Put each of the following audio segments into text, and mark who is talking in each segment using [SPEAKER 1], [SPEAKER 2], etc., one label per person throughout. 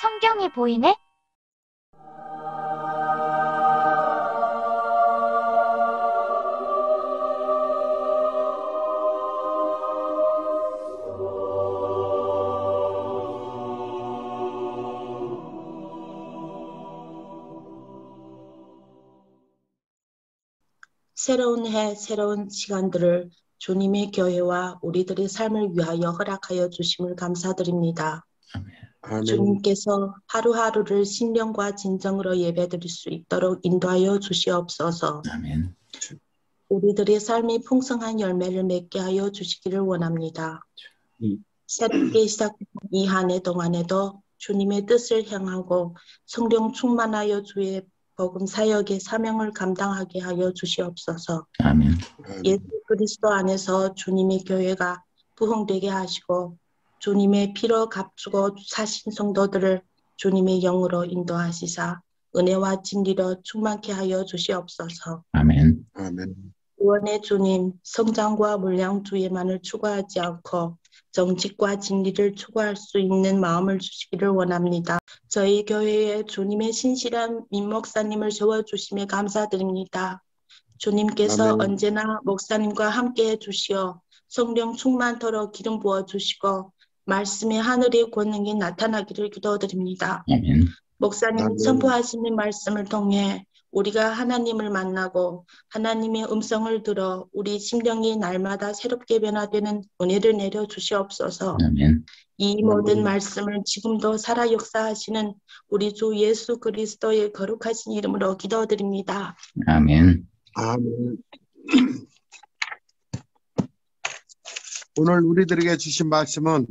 [SPEAKER 1] 성경이 보이네?
[SPEAKER 2] 새로운 해, 새로운 시간들을 주님의 교회와 우리들의 삶을 위하여 허락하여 주심을 감사드립니다.
[SPEAKER 3] 아멘.
[SPEAKER 2] 주님께서 하루하루를 신령과 진정으로 예배드릴 수 있도록 인도하여 주시옵소서.
[SPEAKER 3] 아멘.
[SPEAKER 2] 우리들의 삶이 풍성한 열매를 맺게 하여 주시기를 원합니다. 새롭게 시작된 이 한 해 동안에도 주님의 뜻을 향하고 성령 충만하여 주의 복음 사역의 사명을 감당하게 하여 주시옵소서.
[SPEAKER 3] 아멘.
[SPEAKER 2] 예수 그리스도 안에서 주님의 교회가 부흥되게 하시고 주님의 피로 값주고 사신 성도들을 주님의 영으로 인도하시사 은혜와 진리로 충만케 하여 주시옵소서.
[SPEAKER 3] 아멘.
[SPEAKER 4] 아멘.
[SPEAKER 2] 구원의 주님, 성장과 물량주의만을 추구하지 않고 정직과 진리를 추구할 수 있는 마음을 주시기를 원합니다. 저희 교회에 주님의 신실한 민목사님을 세워주심에 감사드립니다. 주님께서
[SPEAKER 4] 아멘.
[SPEAKER 2] 언제나 목사님과 함께해 주시어 성령 충만토록 기름 부어주시고 말씀의 하늘의 권능이 나타나기를 기도드립니다.
[SPEAKER 3] 아멘.
[SPEAKER 2] 목사님이
[SPEAKER 4] 아멘.
[SPEAKER 2] 선포하시는 말씀을 통해 우리가 하나님을 만나고 하나님의 음성을 들어 우리 심령이 날마다 새롭게 변화되는 은혜를 내려 주시옵소서.
[SPEAKER 3] 아멘.
[SPEAKER 2] 이 모든 말씀을 지금도 살아 역사하시는 우리 주 예수 그리스도의 거룩하신 이름으로 기도드립니다.
[SPEAKER 3] 아멘.
[SPEAKER 4] 아멘. 오늘 우리들에게 주신 말씀은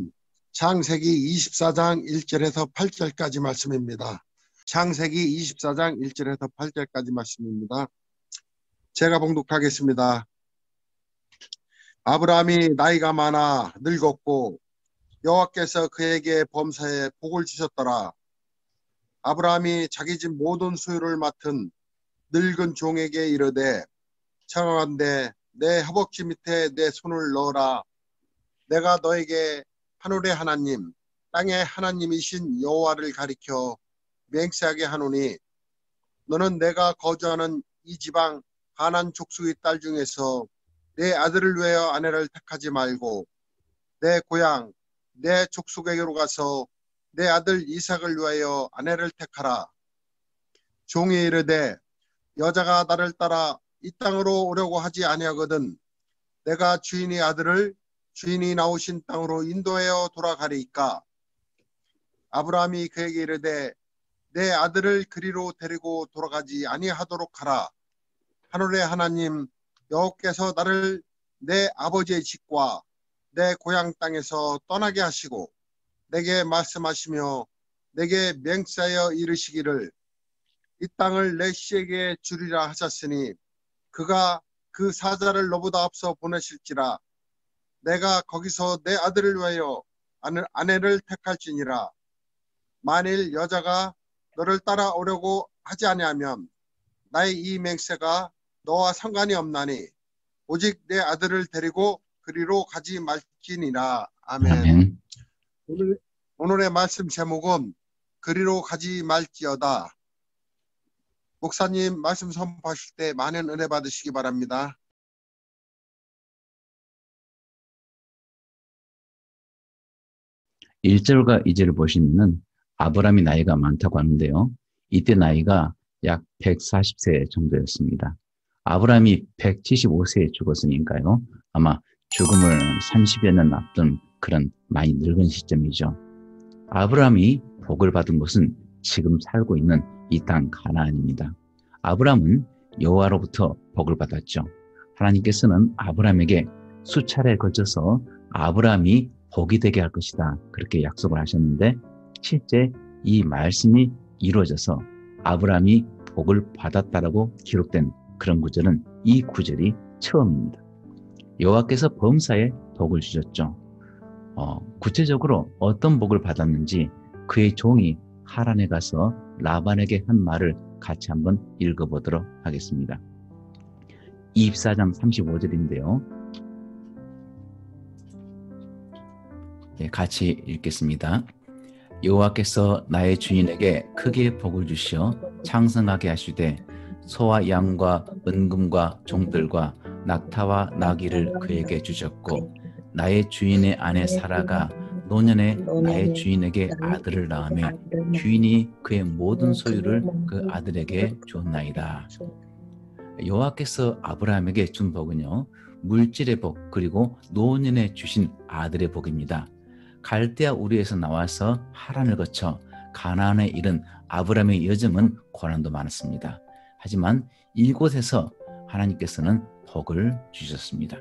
[SPEAKER 4] 창세기 24장 1절에서 8절까지 말씀입니다. 창세기 24장 1절에서 8절까지 말씀입니다. 제가 봉독하겠습니다. 아브라함이 나이가 많아 늙었고 여호와께서 그에게 범사에 복을 주셨더라. 아브라함이 자기 집 모든 소유를 맡은 늙은 종에게 이르되 청하건대 내 허벅지 밑에 내 손을 넣어라. 내가 너에게 하늘의 하나님 땅의 하나님이신 여호와를 가리켜 맹세하게 하노니 너는 내가 거주하는 이 지방 가나안 족속의 딸 중에서 내 아들을 위하여 아내를 택하지 말고 내 고향 내 족속에게로 가서 내 아들 이삭을 위하여 아내를 택하라. 종이 이르되 여자가 나를 따라 이 땅으로 오려고 하지 아니하거든 내가 주인의 아들을 주인이 나오신 땅으로 인도하여 돌아가리이까. 아브라함이 그에게 이르되 내 아들을 그리로 데리고 돌아가지 아니하도록 하라. 하늘의 하나님 여호와께서 나를 내 아버지의 집과 내 고향 땅에서 떠나게 하시고 내게 말씀하시며 내게 맹세하여 이르시기를 이 땅을 내 씨에게 주리라 하셨으니 그가 그 사자를 너보다 앞서 보내실지라. 내가 거기서 내 아들을 위하여 아내를 택할지니라. 만일 여자가 너를 따라오려고 하지 아니하면 나의 이 맹세가 너와 상관이 없나니 오직 내 아들을 데리고 그리로 가지 말지니라. 아멘.
[SPEAKER 3] 아멘.
[SPEAKER 4] 오늘의 말씀 제목은 그리로 가지 말지어다. 목사님 말씀 선포하실 때 많은 은혜 받으시기 바랍니다.
[SPEAKER 3] 1절과 2절을 보시면 아브라함이 나이가 많다고 하는데요. 이때 나이가 약 140세 정도였습니다. 아브라함이 175세에 죽었으니까요. 아마 죽음을 30여 년 앞둔 그런 많이 늙은 시점이죠. 아브라함이 복을 받은 곳은 지금 살고 있는 이 땅 가나안입니다. 아브라함은 여호와로부터 복을 받았죠. 하나님께서는 아브라함에게 수차례 걸쳐서 아브라함이 복이 되게 할 것이다 그렇게 약속을 하셨는데 실제 이 말씀이 이루어져서 아브라함이 복을 받았다라고 기록된 그런 구절은 이 구절이 처음입니다. 여호와께서 범사에 복을 주셨죠. 구체적으로 어떤 복을 받았는지 그의 종이 하란에 가서 라반에게 한 말을 같이 한번 읽어보도록 하겠습니다. 24장 35절인데요. 같이 읽겠습니다. 여호와께서 나의 주인에게 크게 복을 주시어昌盛하게 하시되 소와 양과 은금과 종들과 낙타와 나귀를 그에게 주셨고 나의 주인의 아내 사라가 노년에 나의 주인에게 아들을 낳으며 주인이 그의 모든 소유를 그 아들에게 주었나이다. 여호와께서 아브라함에게 준 복은요, 물질의 복 그리고 노년에 주신 아들의 복입니다. 갈대아 우르에서 나와서 하란을 거쳐 가나안에 이른 아브라함의 여정은 고난도 많았습니다. 하지만 이곳에서 하나님께서는 복을 주셨습니다.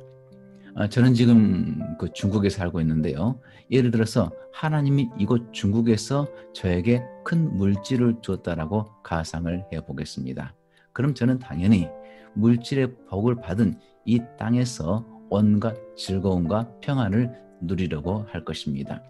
[SPEAKER 3] 저는 지금 그 중국에 살고 있는데요. 예를 들어서 하나님이 이곳 중국에서 저에게 큰 물질을 주었다라고 가상을 해보겠습니다. 그럼 저는 당연히 물질의 복을 받은 이 땅에서 온갖 즐거움과 평안을 누리려고 할 것입니다.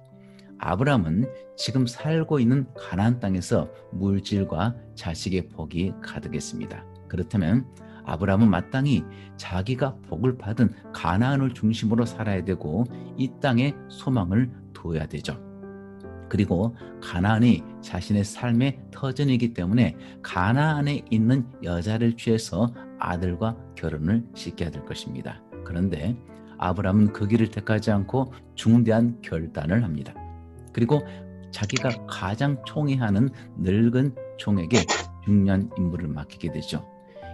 [SPEAKER 3] 아브라함은 지금 살고 있는 가나안 땅에서 물질과 자식의 복이 가득했습니다. 그렇다면 아브라함은 마땅히 자기가 복을 받은 가나안을 중심으로 살아야 되고 이 땅에 소망을 두어야 되죠. 그리고 가나안이 자신의 삶의 터전이기 때문에 가나안에 있는 여자를 취해서 아들과 결혼을 시켜야 될 것입니다. 그런데 아브라함은 그 길을 택하지 않고 중대한 결단을 합니다. 그리고 자기가 가장 총애하는 늙은 종에게 중요한 임무를 맡기게 되죠.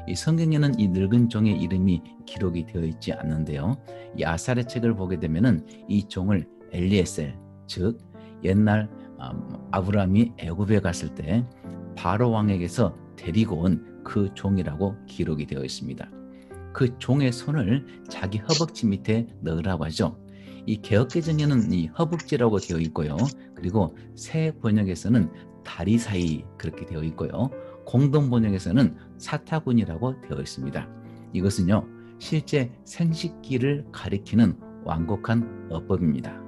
[SPEAKER 3] 이 성경에는 이 늙은 종의 이름이 기록이 되어 있지 않는데요. 이 아살의 책을 보게 되면은 이 종을 엘리에셀, 즉 옛날 아브라함이 애굽에 갔을 때 바로 왕에게서 데리고 온 그 종이라고 기록이 되어 있습니다. 그 종의 손을 자기 허벅지 밑에 넣으라고 하죠. 이 개역개정에는 이 허벅지라고 되어 있고요. 그리고 새 번역에서는 다리 사이 그렇게 되어 있고요. 공동 번역에서는 사타구니라고 되어 있습니다. 이것은요, 실제 생식기를 가리키는 완곡한 어법입니다.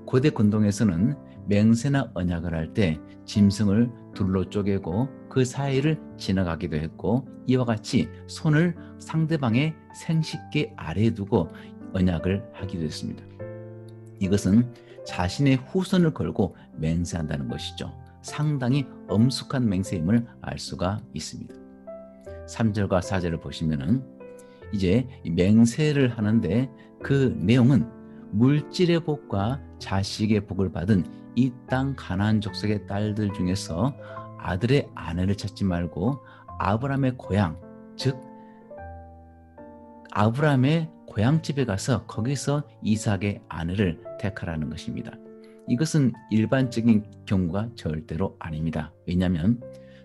[SPEAKER 3] 고대 군동에서는 맹세나 언약을 할 때 짐승을 둘로 쪼개고 그 사이를 지나가기도 했고, 이와 같이 손을 상대방의 생식기 아래에 두고 언약을 하기도 했습니다. 이것은 자신의 후손을 걸고 맹세한다는 것이죠. 상당히 엄숙한 맹세임을 알 수가 있습니다. 3절과 4절을 보시면은 이제 맹세를 하는데 그 내용은 물질의 복과 자식의 복을 받은 이 땅 가나안 족속의 딸들 중에서 아들의 아내를 찾지 말고 아브라함의 고향, 즉 아브라함의 고향집에 가서 거기서 이삭의 아내를 택하라는 것입니다. 이것은 일반적인 경우가 절대로 아닙니다. 왜냐하면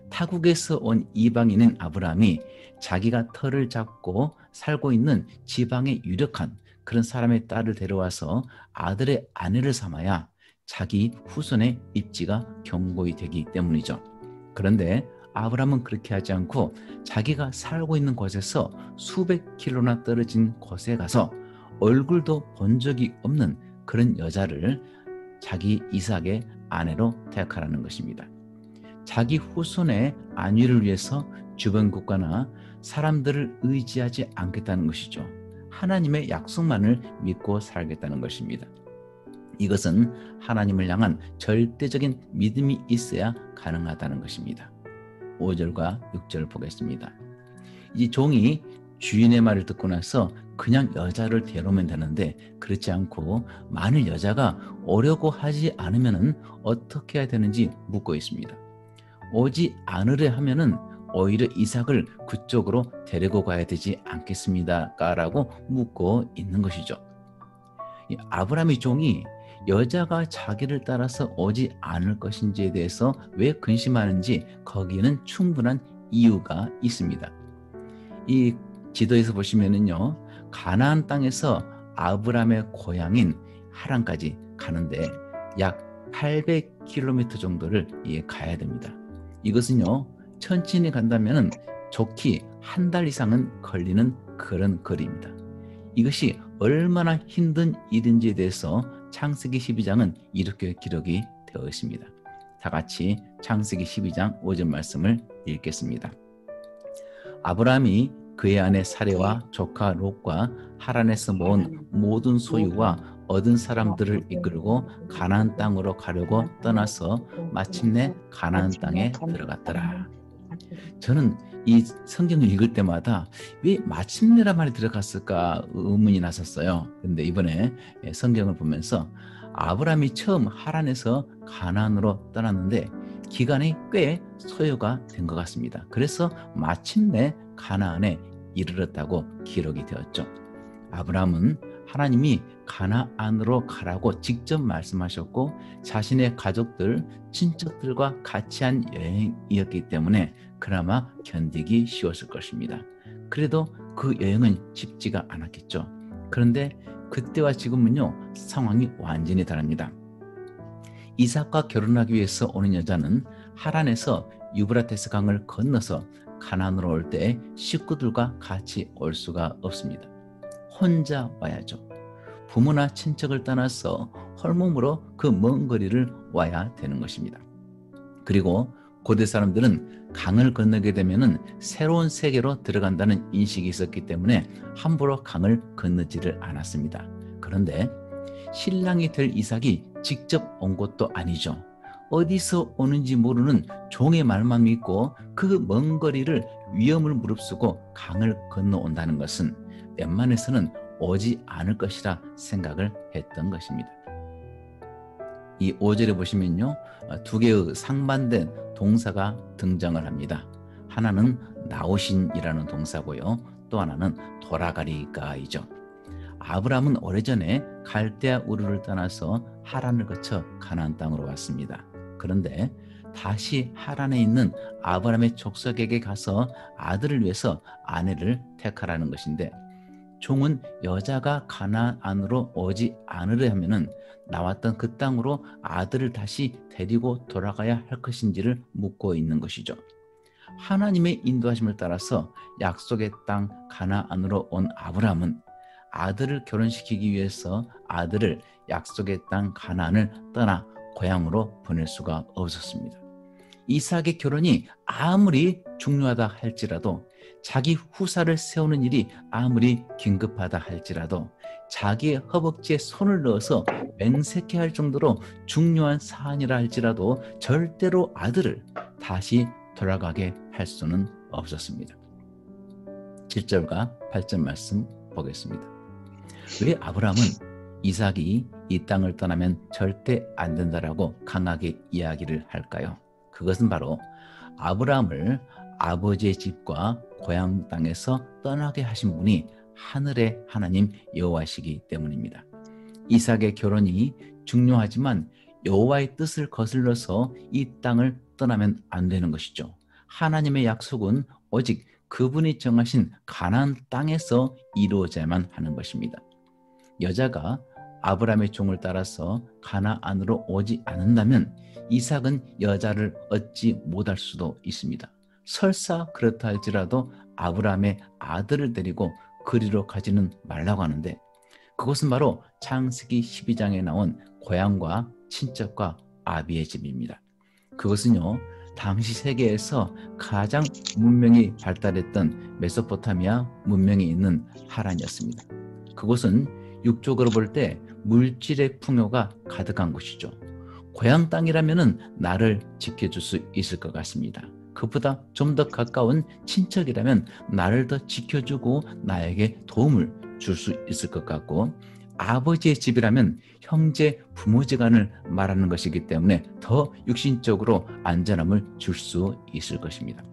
[SPEAKER 3] 타국에서 온 이방인인 아브라함이 자기가 터를 잡고 살고 있는 지방의 유력한 그런 사람의 딸을 데려와서 아들의 아내를 삼아야 자기 후손의 입지가 견고히 되기 때문이죠. 그런데 아브라함은 그렇게 하지 않고 자기가 살고 있는 곳에서 수백 킬로나 떨어진 곳에 가서 얼굴도 본 적이 없는 그런 여자를 자기 이삭의 아내로 택하라는 것입니다. 자기 후손의 안위를 위해서 주변 국가나 사람들을 의지하지 않겠다는 것이죠. 하나님의 약속만을 믿고 살겠다는 것입니다. 이것은 하나님을 향한 절대적인 믿음이 있어야 가능하다는 것입니다. 5절과 6절 보겠습니다. 이 종이 주인의 말을 듣고 나서 그냥 여자를 데려오면 되는데 그렇지 않고 만일 여자가 오려고 하지 않으면 어떻게 해야 되는지 묻고 있습니다. 오지 않으려 하면은 오히려 이삭을 그쪽으로 데리고 가야 되지 않겠습니까? 라고 묻고 있는 것이죠. 이 아브라함의 종이 여자가 자기를 따라서 오지 않을 것인지에 대해서 왜 근심하는지 거기에는 충분한 이유가 있습니다. 이 지도에서 보시면은요, 가나안 땅에서 아브라함의 고향인 하란까지 가는데 약 800km 정도를 가야 됩니다. 이것은요, 천천히 간다면 좋기 한 달 이상은 걸리는 그런 거리입니다. 이것이 얼마나 힘든 일인지에 대해서 창세기 12장은 이렇게 기록이 되어 있습니다. 다 같이 창세기 12장 5절 말씀을 읽겠습니다. 아브라함이 그의 아내 사레와 조카 롯과 하란에서 모은 모든 소유와 얻은 사람들을 이끌고 가나안 땅으로 가려고 떠나서 마침내 가나안 땅에 들어갔더라. 저는 이 성경을 읽을 때마다 왜 마침내란 말이 들어갔을까 의문이 났었어요. 그런데 이번에 성경을 보면서 아브라함이 처음 하란에서 가나안으로 떠났는데 기간이 꽤 소요가 된 것 같습니다. 그래서 마침내 가나안에 이르렀다고 기록이 되었죠. 아브라함은 하나님이 가나안으로 가라고 직접 말씀하셨고 자신의 가족들, 친척들과 같이 한 여행이었기 때문에 그나마 견디기 쉬웠을 것입니다. 그래도 그 여행은 쉽지가 않았겠죠. 그런데 그때와 지금은요, 상황이 완전히 다릅니다. 이삭과 결혼하기 위해서 오는 여자는 하란에서 유브라테스 강을 건너서 가나안으로 올 때 식구들과 같이 올 수가 없습니다. 혼자 와야죠. 부모나 친척을 떠나서 헐몸으로 그 먼 거리를 와야 되는 것입니다. 그리고 고대 사람들은 강을 건너게 되면은 새로운 세계로 들어간다는 인식이 있었기 때문에 함부로 강을 건너지를 않았습니다. 그런데 신랑이 될 이삭이 직접 온 것도 아니죠. 어디서 오는지 모르는 종의 말만 믿고 그 먼 거리를 위험을 무릅쓰고 강을 건너온다는 것은 웬만해서는 오지 않을 것이라 생각을 했던 것입니다. 이 5절에 보시면요, 두 개의 상반된 동사가 등장을 합니다. 하나는 나오신이라는 동사고요, 또 하나는 돌아가리까이죠. 아브라함은 오래전에 갈대아 우르를 떠나서 하란을 거쳐 가나안 땅으로 왔습니다. 그런데 다시 하란에 있는 아브라함의 족속에게 가서 아들을 위해서 아내를 택하라는 것인데, 종은 여자가 가나안으로 오지 않으려 하면은 나왔던 그 땅으로 아들을 다시 데리고 돌아가야 할 것인지를 묻고 있는 것이죠. 하나님의 인도하심을 따라서 약속의 땅 가나안으로 온 아브라함은 아들을 결혼시키기 위해서 아들을 약속의 땅 가나안을 떠나 고향으로 보낼 수가 없었습니다. 이삭의 결혼이 아무리 중요하다 할지라도, 자기 후사를 세우는 일이 아무리 긴급하다 할지라도, 자기의 허벅지에 손을 넣어서 맹세케 할 정도로 중요한 사안이라 할지라도 절대로 아들을 다시 돌아가게 할 수는 없었습니다. 7절과 8절 말씀 보겠습니다. 왜 아브라함은 이삭이 이 땅을 떠나면 절대 안 된다라고 강하게 이야기를 할까요? 그것은 바로 아브라함을 아버지의 집과 고향 땅에서 떠나게 하신 분이 하늘의 하나님 여호와시기 때문입니다. 이삭의 결혼이 중요하지만 여호와의 뜻을 거슬러서 이 땅을 떠나면 안 되는 것이죠. 하나님의 약속은 오직 그분이 정하신 가나안 땅에서 이루어져야만 하는 것입니다. 여자가 아브라함의 종을 따라서 가나안으로 오지 않는다면 이삭은 여자를 얻지 못할 수도 있습니다. 설사 그렇다 할지라도 아브라함의 아들을 데리고 그리로 가지는 말라고 하는데, 그것은 바로 창세기 12장에 나온 고향과 친척과 아비의 집입니다. 그것은요, 당시 세계에서 가장 문명이 발달했던 메소포타미아 문명이 있는 하란이었습니다. 그곳은 육적으로 볼 때 물질의 풍요가 가득한 곳이죠. 고향 땅이라면은 나를 지켜줄 수 있을 것 같습니다. 그보다 좀 더 가까운 친척이라면 나를 더 지켜주고 나에게 도움을 줄 수 있을 것 같고, 아버지의 집이라면 형제 부모지간을 말하는 것이기 때문에 더 육신적으로 안전함을 줄 수 있을 것입니다.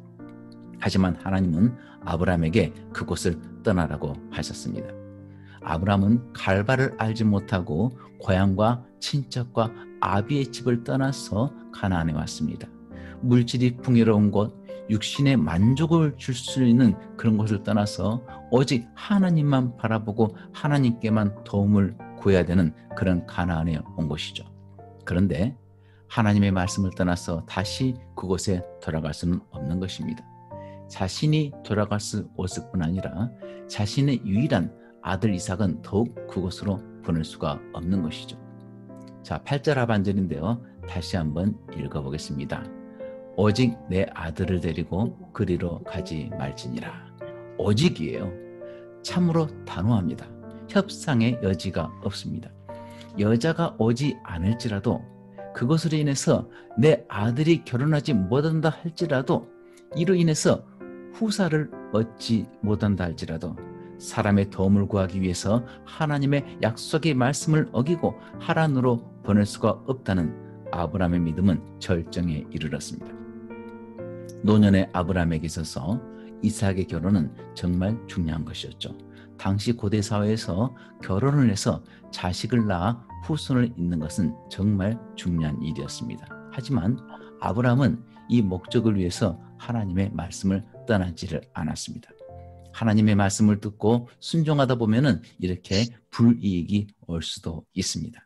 [SPEAKER 3] 하지만 하나님은 아브라함에게 그곳을 떠나라고 하셨습니다. 아브라함은 갈 바를 알지 못하고 고향과 친척과 아비의 집을 떠나서 가나안에 왔습니다. 물질이 풍요로운 곳, 육신의 만족을 줄 수 있는 그런 곳을 떠나서 오직 하나님만 바라보고 하나님께만 도움을 구해야 되는 그런 가나안에 온 것이죠. 그런데 하나님의 말씀을 떠나서 다시 그곳에 돌아갈 수는 없는 것입니다. 자신이 돌아갈 수 없을 뿐 아니라 자신의 유일한 아들 이삭은 더욱 그곳으로 보낼 수가 없는 것이죠. 자, 8절 하반절인데요, 다시 한번 읽어보겠습니다. 오직 내 아들을 데리고 그리로 가지 말지니라. 오직이에요. 참으로 단호합니다. 협상의 여지가 없습니다. 여자가 오지 않을지라도, 그것으로 인해서 내 아들이 결혼하지 못한다 할지라도, 이로 인해서 후사를 얻지 못한다 할지라도 사람의 도움을 구하기 위해서 하나님의 약속의 말씀을 어기고 하란으로 보낼 수가 없다는 아브라함의 믿음은 절정에 이르렀습니다. 노년의 아브라함에게 있어서 이삭의 결혼은 정말 중요한 것이었죠. 당시 고대 사회에서 결혼을 해서 자식을 낳아 후손을 잇는 것은 정말 중요한 일이었습니다. 하지만 아브라함은 이 목적을 위해서 하나님의 말씀을 떠나지를 않았습니다. 하나님의 말씀을 듣고 순종하다 보면은 이렇게 불이익이 올 수도 있습니다.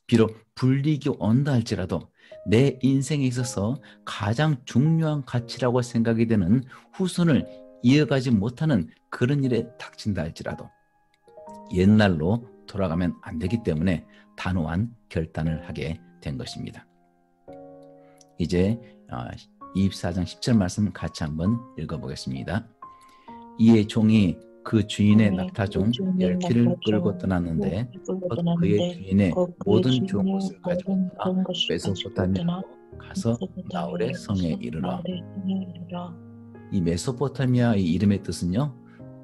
[SPEAKER 3] 비록 불이익이 온다 할지라도 내 인생에 있어서 가장 중요한 가치라고 생각이 되는 후손을 이어가지 못하는 그런 일에 닥친다 할지라도 옛날로 돌아가면 안 되기 때문에 단호한 결단을 하게 된 것입니다. 이제 24장 10절 말씀 같이 한번 읽어보겠습니다. 이에 종이 그 주인의 낙타 중 10키를 끌고 떠났는데 그의 주인의 모든 좋은 것을 가져다가 메소포타미아로 가서 나홀의 성에 이르러. 이 메소포타미아의 이름의 뜻은요,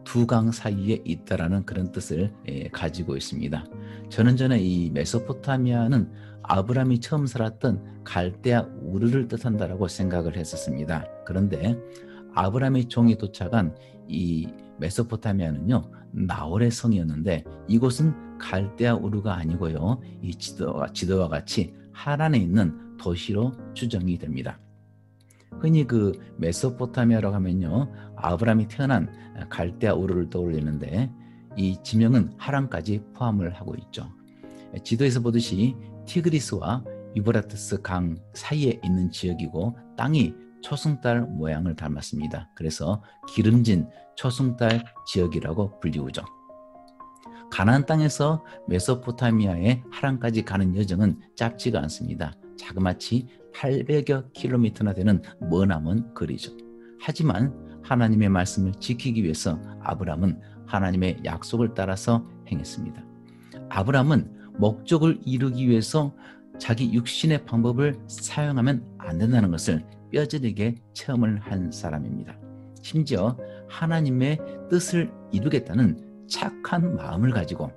[SPEAKER 3] 두 강 사이에 있다라는 그런 뜻을 가지고 있습니다. 저는 전에 이 메소포타미아는 아브라함이 처음 살았던 갈대아 우르를 뜻한다라고 생각을 했었습니다. 그런데 아브라함의 종이 도착한 이 메소포타미아는요, 나홀의 성이었는데 이곳은 갈대아 우르가 아니고요, 이 지도와 같이 하란에 있는 도시로 추정이 됩니다. 흔히 그 메소포타미아라고 하면요, 아브라함이 태어난 갈대아 우르를 떠올리는데 이 지명은 하란까지 포함을 하고 있죠. 지도에서 보듯이 티그리스와 유브라테스 강 사이에 있는 지역이고 땅이 초승달 모양을 닮았습니다. 그래서 기름진 초승달 지역이라고 불리우죠. 가나안 땅에서 메소포타미아의 하란까지 가는 여정은 짧지가 않습니다. 자그마치 800여 킬로미터나 되는 머나먼 거리죠. 하지만 하나님의 말씀을 지키기 위해서 아브라함은 하나님의 약속을 따라서 행했습니다. 아브라함은 목적을 이루기 위해서 자기 육신의 방법을 사용하면 안 된다는 것을 뼈저리게 체험을 한 사람입니다. 심지어 하나님의 뜻을 이루겠다는 착한 마음을 가지고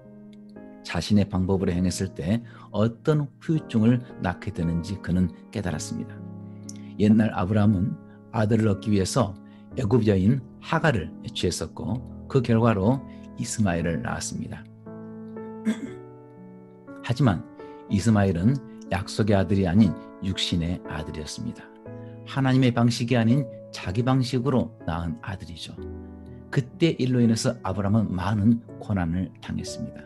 [SPEAKER 3] 자신의 방법으로 행했을 때 어떤 후유증을 낳게 되는지 그는 깨달았습니다. 옛날 아브라함은 아들을 얻기 위해서 애굽 여인 하갈을 취했었고 그 결과로 이스마엘을 낳았습니다. 하지만 이스마엘은 약속의 아들이 아닌 육신의 아들이었습니다. 하나님의 방식이 아닌 자기 방식으로 낳은 아들이죠. 그때 일로 인해서 아브라함은 많은 고난을 당했습니다.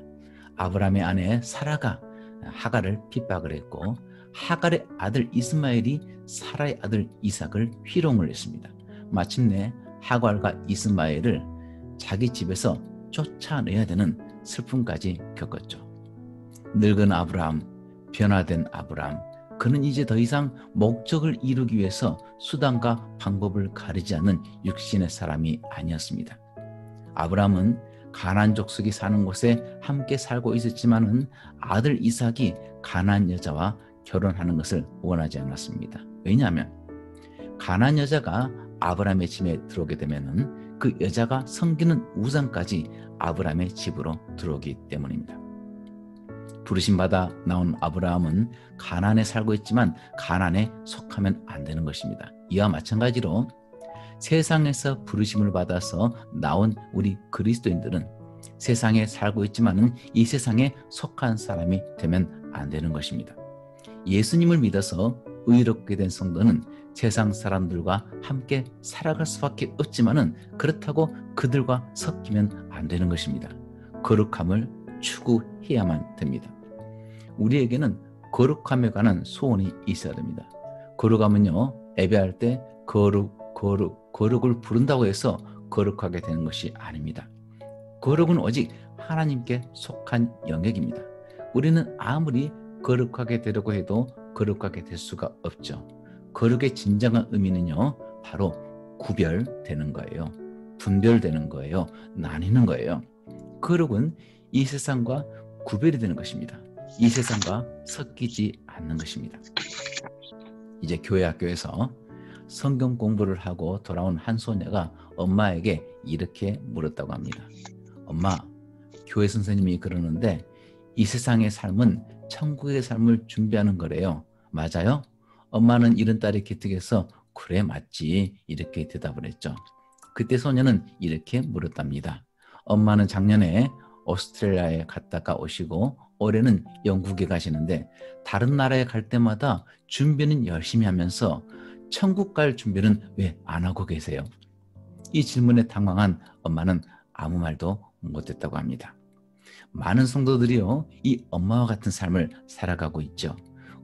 [SPEAKER 3] 아브라함의 아내 사라가 하갈을 핍박을 했고 하갈의 아들 이스마엘이 사라의 아들 이삭을 희롱을 했습니다. 마침내 하갈과 이스마엘을 자기 집에서 쫓아내야 되는 슬픔까지 겪었죠. 늙은 아브라함, 변화된 아브라함, 그는 이제 더 이상 목적을 이루기 위해서 수단과 방법을 가리지 않는 육신의 사람이 아니었습니다. 아브라함은 가나안 족속이 사는 곳에 함께 살고 있었지만은 아들 이삭이 가나안 여자와 결혼하는 것을 원하지 않았습니다. 왜냐하면 가나안 여자가 아브라함의 집에 들어오게 되면은 그 여자가 섬기는 우상까지 아브라함의 집으로 들어오기 때문입니다. 부르심받아 나온 아브라함은 가나안에 살고 있지만 가나안에 속하면 안 되는 것입니다. 이와 마찬가지로 세상에서 부르심을 받아서 나온 우리 그리스도인들은 세상에 살고 있지만은 이 세상에 속한 사람이 되면 안 되는 것입니다. 예수님을 믿어서 의롭게 된 성도는 세상 사람들과 함께 살아갈 수밖에 없지만은 그렇다고 그들과 섞이면 안 되는 것입니다. 거룩함을 추구해야만 됩니다. 우리에게는 거룩함에 관한 소원이 있어야 됩니다. 거룩함은요, 예배할 때 거룩을 부른다고 해서 거룩하게 되는 것이 아닙니다. 거룩은 오직 하나님께 속한 영역입니다. 우리는 아무리 거룩하게 되려고 해도 거룩하게 될 수가 없죠. 거룩의 진정한 의미는요, 바로 구별되는 거예요. 분별되는 거예요. 나뉘는 거예요. 거룩은 이 세상과 구별이 되는 것입니다. 이 세상과 섞이지 않는 것입니다. 이제 교회 학교에서 성경 공부를 하고 돌아온 한 소녀가 엄마에게 이렇게 물었다고 합니다. 엄마, 교회 선생님이 그러는데 이 세상의 삶은 천국의 삶을 준비하는 거래요. 맞아요? 엄마는 이런 딸이 기특해서 그래 맞지 이렇게 대답을 했죠. 그때 소녀는 이렇게 물었답니다. 엄마는 작년에 오스트레일리아에 갔다가 오시고 올해는 영국에 가시는데 다른 나라에 갈 때마다 준비는 열심히 하면서 천국 갈 준비는 왜 안 하고 계세요? 이 질문에 당황한 엄마는 아무 말도 못했다고 합니다. 많은 성도들이요, 이 엄마와 같은 삶을 살아가고 있죠.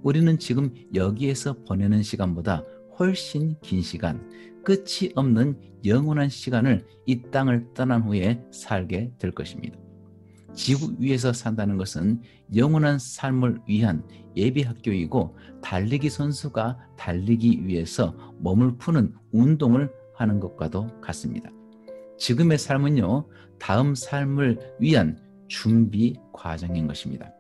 [SPEAKER 3] 우리는 지금 여기에서 보내는 시간보다 훨씬 긴 시간, 끝이 없는 영원한 시간을 이 땅을 떠난 후에 살게 될 것입니다. 지구 위에서 산다는 것은 영원한 삶을 위한 예비 학교이고 달리기 선수가 달리기 위해서 몸을 푸는 운동을 하는 것과도 같습니다. 지금의 삶은요, 다음 삶을 위한 준비 과정인 것입니다.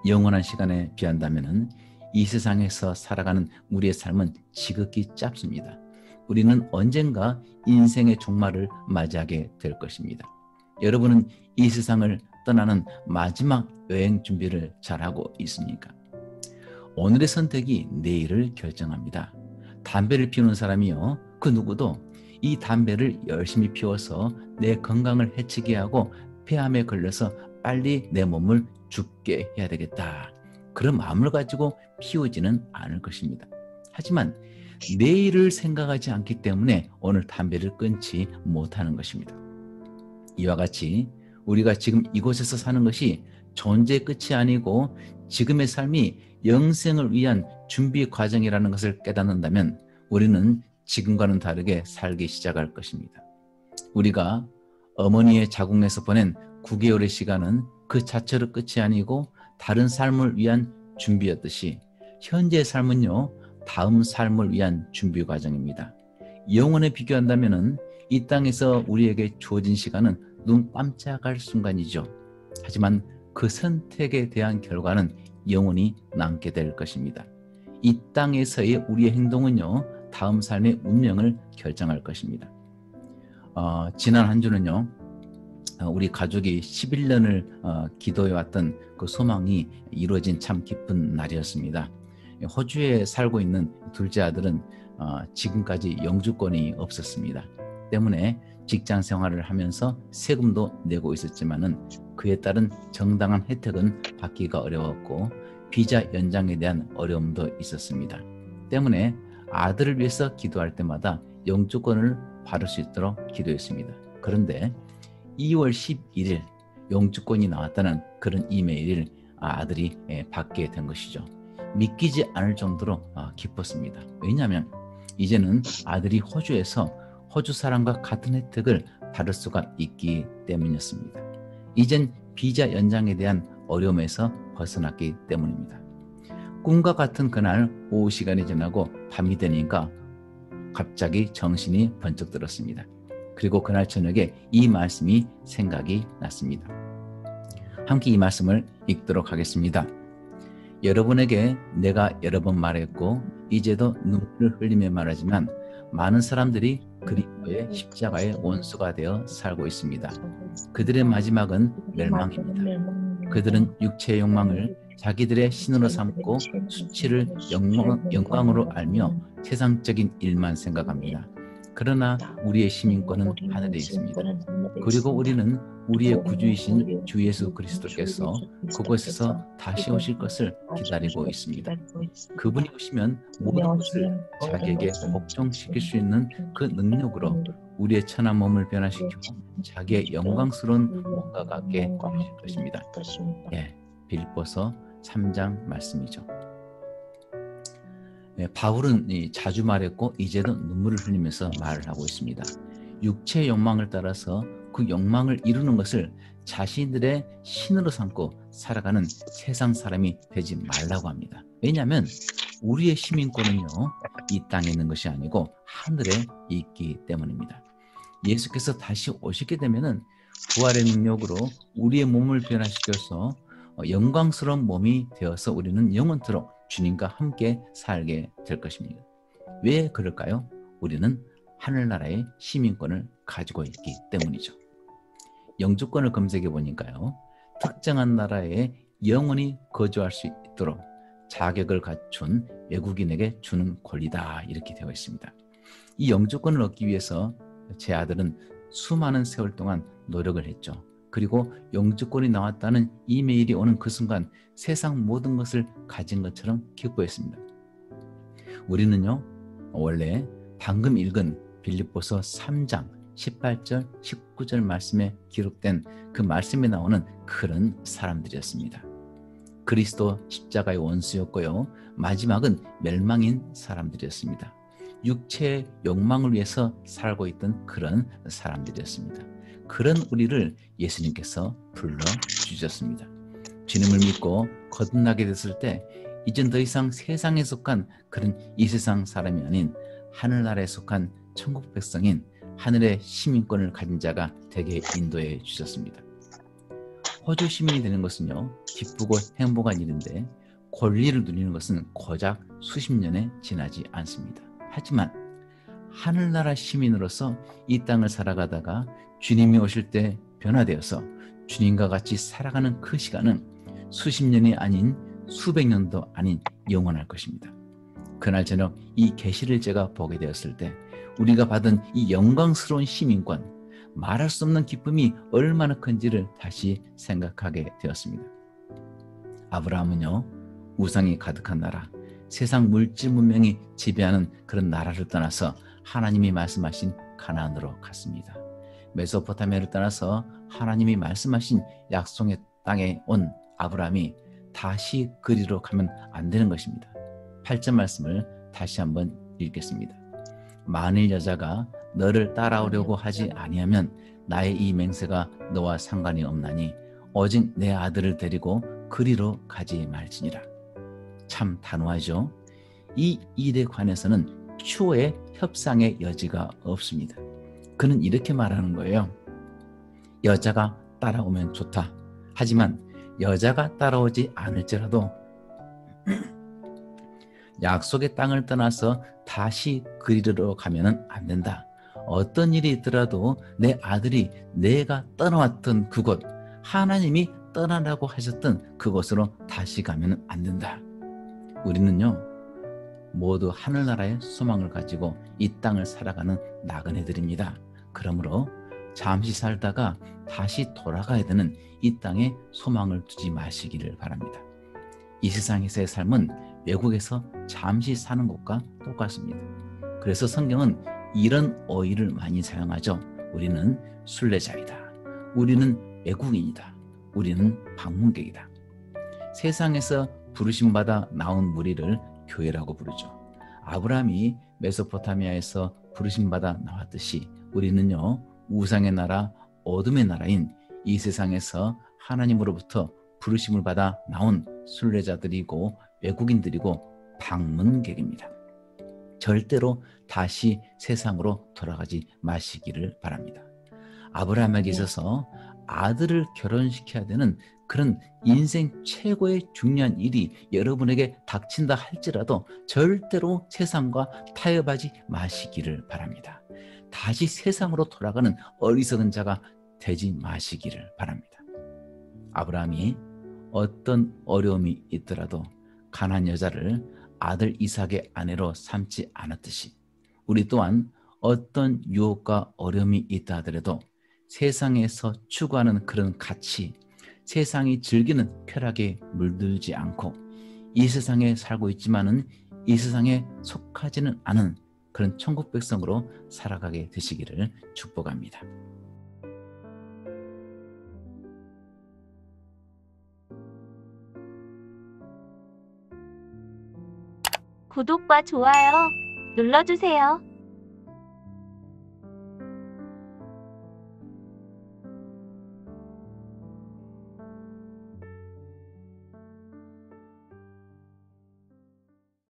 [SPEAKER 3] 영원한 시간에 비한다면 이 세상에서 살아가는 우리의 삶은 지극히 짧습니다. 우리는 언젠가 인생의 종말을 맞이하게 될 것입니다. 여러분은 이 세상을 떠나는 마지막 여행 준비를 잘하고 있습니까? 오늘의 선택이 내일을 결정합니다. 담배를 피우는 사람이요, 그 누구도 이 담배를 열심히 피워서 내 건강을 해치게 하고 폐암에 걸려서 빨리 내 몸을 죽게 해야 되겠다, 그런 마음을 가지고 피우지는 않을 것입니다. 하지만 내일을 생각하지 않기 때문에 오늘 담배를 끊지 못하는 것입니다. 이와 같이 우리가 지금 이곳에서 사는 것이 존재의 끝이 아니고 지금의 삶이 영생을 위한 준비 과정이라는 것을 깨닫는다면 우리는 지금과는 다르게 살기 시작할 것입니다. 우리가 어머니의 자궁에서 보낸 9개월의 시간은 그 자체로 끝이 아니고 다른 삶을 위한 준비였듯이 현재의 삶은요, 다음 삶을 위한 준비 과정입니다. 영원에 비교한다면 이 땅에서 우리에게 주어진 시간은 눈 깜짝할 순간이죠. 하지만 그 선택에 대한 결과는 영원히 남게 될 것입니다. 이 땅에서의 우리의 행동은요, 다음 삶의 운명을 결정할 것입니다. 지난 한 주는요, 우리 가족이 11년을 기도해왔던 그 소망이 이루어진 참 기쁜 날이었습니다. 호주에 살고 있는 둘째 아들은 지금까지 영주권이 없었습니다. 때문에 직장 생활을 하면서 세금도 내고 있었지만은 그에 따른 정당한 혜택은 받기가 어려웠고 비자 연장에 대한 어려움도 있었습니다. 때문에 아들을 위해서 기도할 때마다 영주권을 받을 수 있도록 기도했습니다. 그런데 2월 11일 영주권이 나왔다는 그런 이메일을 아들이 받게 된 것이죠. 믿기지 않을 정도로 기뻤습니다. 왜냐하면 이제는 아들이 호주에서 호주 사람과 같은 혜택을 받을 수가 있기 때문이었습니다. 이젠 비자 연장에 대한 어려움에서 벗어났기 때문입니다. 꿈과 같은 그날 오후 시간이 지나고 밤이 되니까 갑자기 정신이 번쩍 들었습니다. 그리고 그날 저녁에 이 말씀이 생각이 났습니다. 함께 이 말씀을 읽도록 하겠습니다. 여러분에게 내가 여러 번 말했고 이제도 눈물을 흘리며 말하지만 많은 사람들이 그리스도의 십자가의 원수가 되어 살고 있습니다. 그들의 마지막은 멸망입니다. 그들은 육체의 욕망을 자기들의 신으로 삼고 수치를 영광으로 알며 세상적인 일만 생각합니다. 그러나 우리의 시민권은 하늘에 있습니다. 그리고 우리는 우리의 구주이신 주 예수 그리스도께서 그곳에서 다시 오실 것을 기다리고 있습니다. 그분이 오시면 모든 것을 자기에게 복종시킬 수 있는 그 능력으로 우리의 천한 몸을 변화시키고 자기의 영광스러운 몸과 같게 해주실 것입니다. 빌립보서 3장 말씀이죠. 바울은 자주 말했고 이제도 눈물을 흘리면서 말을 하고 있습니다. 육체의 욕망을 따라서 그 욕망을 이루는 것을 자신들의 신으로 삼고 살아가는 세상 사람이 되지 말라고 합니다. 왜냐하면 우리의 시민권은요, 이 땅에 있는 것이 아니고 하늘에 있기 때문입니다. 예수께서 다시 오시게 되면은 부활의 능력으로 우리의 몸을 변화시켜서 영광스러운 몸이 되어서 우리는 영원토록 주님과 함께 살게 될 것입니다. 왜 그럴까요? 우리는 하늘나라의 시민권을 가지고 있기 때문이죠. 영주권을 검색해 보니까요, 특정한 나라에 영원히 거주할 수 있도록 자격을 갖춘 외국인에게 주는 권리다, 이렇게 되어 있습니다. 이 영주권을 얻기 위해서 제 아들은 수많은 세월 동안 노력을 했죠. 그리고 영주권이 나왔다는 이메일이 오는 그 순간 세상 모든 것을 가진 것처럼 기뻐했습니다. 우리는요, 원래 방금 읽은 빌립보서 3장 18절 19절 말씀에 기록된 그 말씀에 나오는 그런 사람들이었습니다. 그리스도 십자가의 원수였고요, 마지막은 멸망인 사람들이었습니다. 육체의 욕망을 위해서 살고 있던 그런 사람들이었습니다. 그런 우리를 예수님께서 불러주셨습니다. 주님을 믿고 거듭나게 됐을 때 이젠 더 이상 세상에 속한 그런 이 세상 사람이 아닌 하늘나라에 속한 천국 백성인 하늘의 시민권을 가진 자가 되게 인도해 주셨습니다. 호주 시민이 되는 것은요, 기쁘고 행복한 일인데 권리를 누리는 것은 고작 수십 년에 지나지 않습니다. 하지만 하늘나라 시민으로서 이 땅을 살아가다가 주님이 오실 때 변화되어서 주님과 같이 살아가는 그 시간은 수십 년이 아닌 수백 년도 아닌 영원할 것입니다. 그날 저녁 이 계시를 제가 보게 되었을 때 우리가 받은 이 영광스러운 시민권, 말할 수 없는 기쁨이 얼마나 큰지를 다시 생각하게 되었습니다. 아브라함은요, 우상이 가득한 나라, 세상 물질 문명이 지배하는 그런 나라를 떠나서 하나님이 말씀하신 가나안으로 갔습니다. 메소포타미아를 떠나서 하나님이 말씀하신 약속의 땅에 온 아브라함이 다시 그리로 가면 안 되는 것입니다. 8절 말씀을 다시 한번 읽겠습니다. 만일 여자가 너를 따라오려고 하지 아니하면 나의 이 맹세가 너와 상관이 없나니 오직 내 아들을 데리고 그리로 가지 말지니라. 참 단호하죠. 이 일에 관해서는 추후에 협상의 여지가 없습니다. 그는 이렇게 말하는 거예요. 여자가 따라오면 좋다. 하지만 여자가 따라오지 않을지라도 약속의 땅을 떠나서 다시 그리로 가면 안 된다. 어떤 일이 있더라도 내 아들이 내가 떠나왔던 그곳, 하나님이 떠나라고 하셨던 그곳으로 다시 가면 안 된다. 우리는요, 모두 하늘나라의 소망을 가지고 이 땅을 살아가는 나그네들입니다. 그러므로 잠시 살다가 다시 돌아가야 되는 이 땅에 소망을 두지 마시기를 바랍니다. 이 세상에서의 삶은 외국에서 잠시 사는 것과 똑같습니다. 그래서 성경은 이런 어휘를 많이 사용하죠. 우리는 순례자이다. 우리는 외국인이다. 우리는 방문객이다. 세상에서 부르심받아 나온 무리를 교회라고 부르죠. 아브라함이 메소포타미아에서 부르심받아 나왔듯이 우리는요, 우상의 나라, 어둠의 나라인 이 세상에서 하나님으로부터 부르심을 받아 나온 순례자들이고 외국인들이고 방문객입니다. 절대로 다시 세상으로 돌아가지 마시기를 바랍니다. 아브라함에게 있어서 아들을 결혼시켜야 되는 그런 인생 최고의 중요한 일이 여러분에게 닥친다 할지라도 절대로 세상과 타협하지 마시기를 바랍니다. 다시 세상으로 돌아가는 어리석은 자가 되지 마시기를 바랍니다. 아브라함이 어떤 어려움이 있더라도 가나안 여자를 아들 이삭의 아내로 삼지 않았듯이 우리 또한 어떤 유혹과 어려움이 있다 하더라도 세상에서 추구하는 그런 가치, 세상이 즐기는 쾌락에 물들지 않고 이 세상에 살고 있지만은 이 세상에 속하지는 않은 그런 천국 백성으로 살아가게 되시기를 축복합니다.
[SPEAKER 1] 구독과 좋아요 눌러주세요.